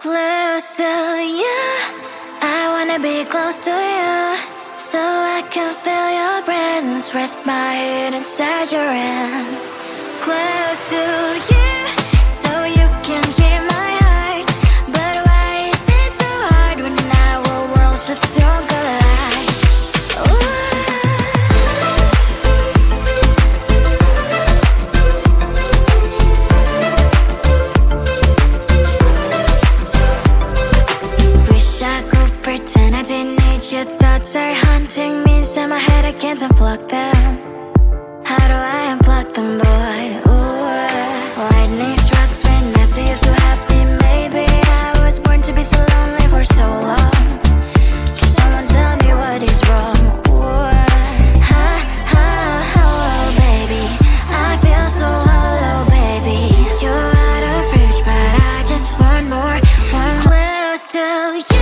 Close to you, I wanna be close to you, so I can feel your presence, rest my head inside your hand. Close to you, so you can hear my heart, but why is it so hard when our worlds just don't collide? Pretend I didn't need your thoughts are haunting me inside my head, I can't unplug them. How do I unplug them, boy? Ooh, lightning strikes when I see you so happy. Maybe I was born to be so lonely for so long. Can someone tell me what is wrong? Ooh, ha, ha, hello, baby. I feel so hollow, baby. You're out of reach, but I just want more, one close to you.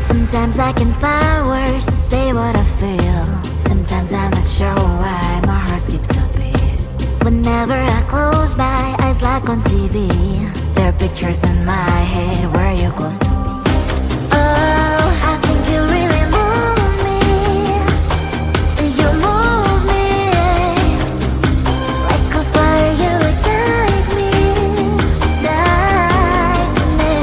Sometimes I can find words to say what I feel. Sometimes I'm not sure why my heart skips a beat. Whenever I close my eyes like on TV, there are pictures in my head where you're close to me. Oh, I think you really move me. You move me like a fire, you would guide me, guide me.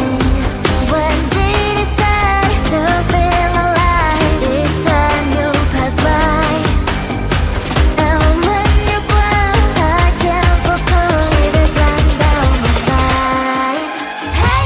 When did it start to feel alive? Each time you pass by, and when you glance, I can't focus. Shivers run down my spine. Hey.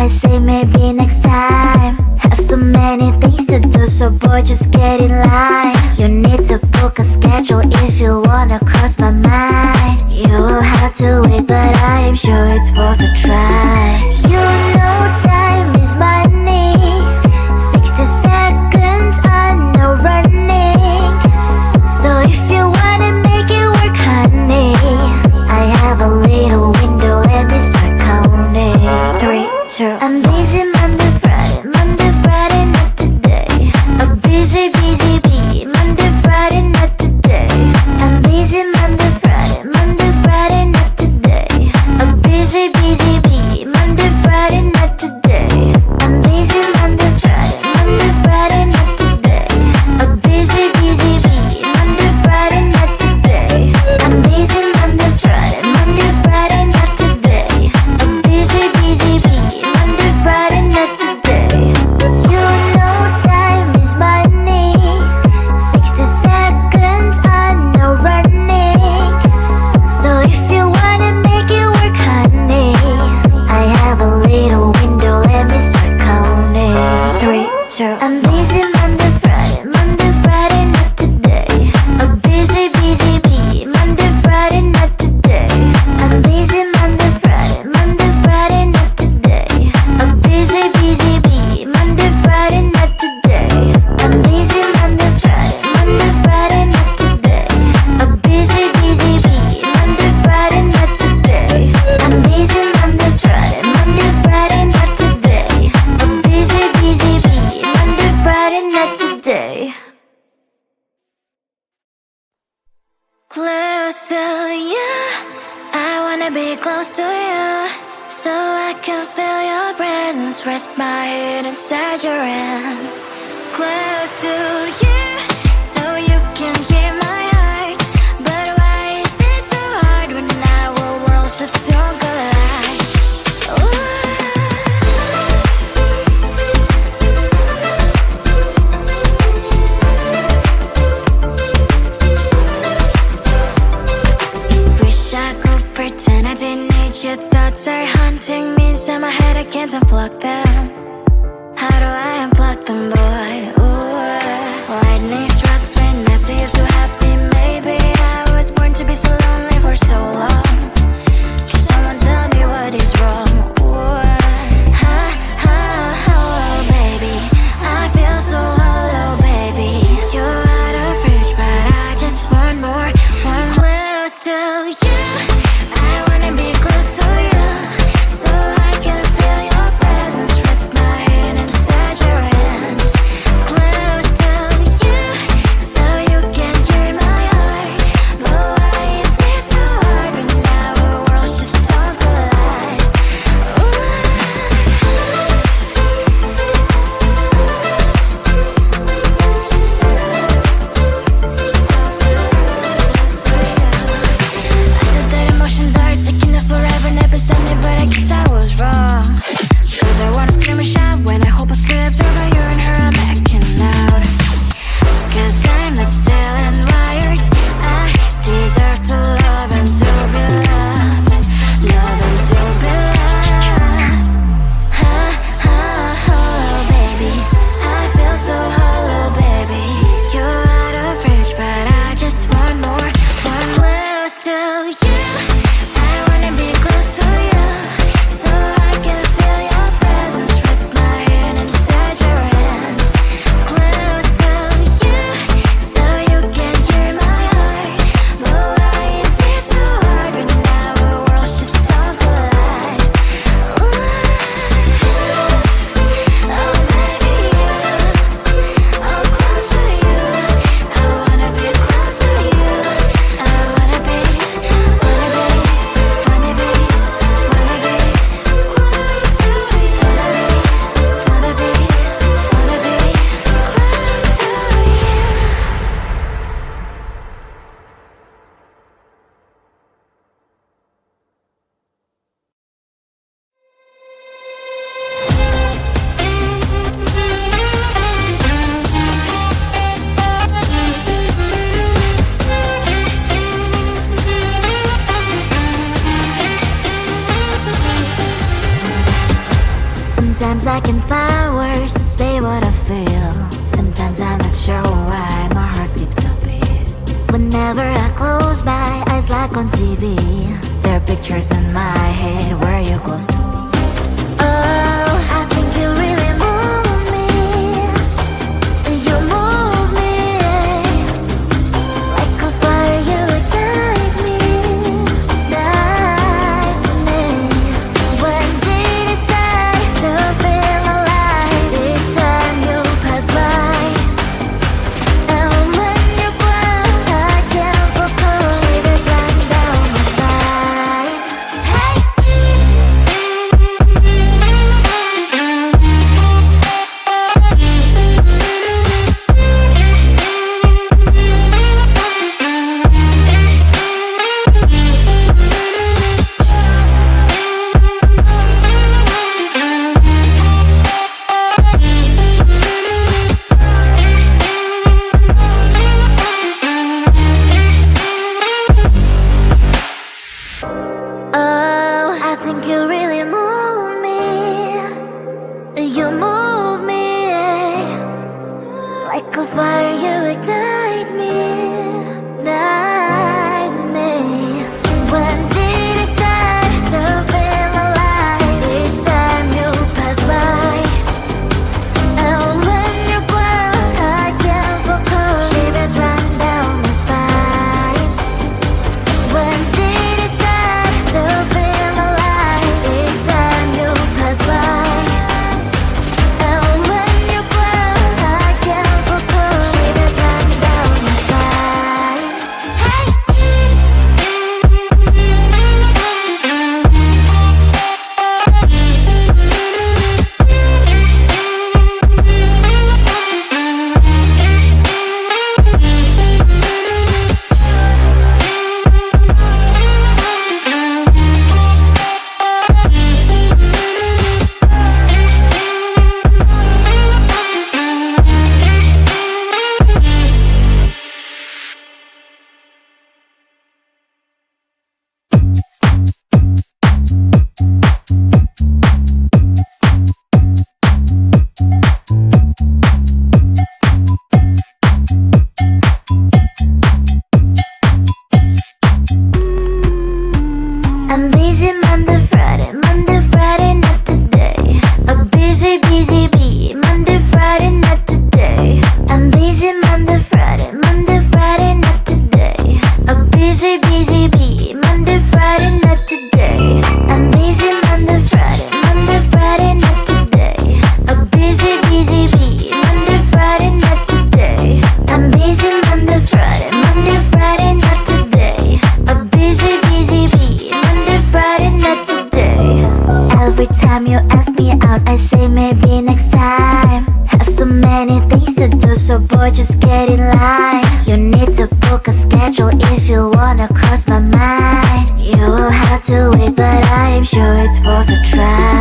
I say maybe next time. Have so many things to do, so boy, just get in line. You need to book a schedule if you wanna cross my mind. You will have to wait, but I am sure it's worth a try. You know time is money. 60 seconds, I know running. So if you wanna make it work, honey, I have a little window, let me start counting. 3, 2, I'm busy Monday, Friday, not today. A busy bee, Monday, Friday, not today. I'm busy Monday, Friday, not today. A busy bee, Monday, Friday, not today. I'm busy Monday, Friday, not today. A busy bee, Monday, Friday, not today. I'm busy Monday, Friday, not today. A busy bee, Monday, Friday, not today. You know time is money. 60 seconds, I know running. So if you wanna make it work, honey, I have a little window, let me start counting. 3, 2, I'm busy Monday, Friday, not today. A busy bee, Monday, Friday, not today. I'm busy Monday, Friday, not today. A busy bee, Monday, Friday, not today. I'm busy Monday, Friday, not today. A busy bee, Monday, Friday, not today. I'm busy Monday, Friday, not today. A busy bee, Monday, Friday, not today. Close to you, I wanna be close to you, so I can feel your presence, rest my head inside your hand. Close to you, so you can hear my heart. But why is it so hard when our worlds just don't collide? Ooh. Wish I could pretend I didn't need your thoughts are haunting me inside my head, I can't unplug them. How do I unplug them, boy? Ooh, lightning strikes when I see you so happy. Maybe I was born to be so lonely for so long. Can someone tell me what is wrong? Ooh, oh, baby, I feel so hollow, baby. You're out of reach, but I just want more. Close to you, I wanna be close to you, so I can feel your presence, rest my head inside your hand. Sometimes I can find words to say what I feel. Sometimes I'm not sure why my heart skips a beat. Whenever I close my eyes like on TV, there are pictures in my head where you're close to me. Oh, I think you really move me. You move me like a fire, you ignite me, ignite me. When did it start to feel alive? Each time you pass by, and when you close, I can't focus. Shivers run down my spine. Hey. Oh, I think you really move me. You move me like a fire, you ignite me, ignite me. When did it start to feel alive? Each time you pass by, and when you close, I can't focus. Shivers run down my spine. When did it start to feel alive? Each time you pass by, and when you close, I can't focus. Shivers run down my spine. Hey. I'm busy Monday, Friday, not today. A busy, busy bee. Monday, Friday, not today. I'm busy Monday, Friday, not today. A busy, busy bee. Monday, Friday, not today. I'm busy Monday, Friday, not today. A busy, busy bee. Monday, Friday, not today. I'm busy Monday, Friday, not today. A busy, busy bee. Monday, Friday, not today. Every time you ask me out, I say maybe next time. Have so many things to do, so boy, just get in line. You need to book a schedule if you wanna cross my mind. You will have to wait, but I am sure it's worth a try.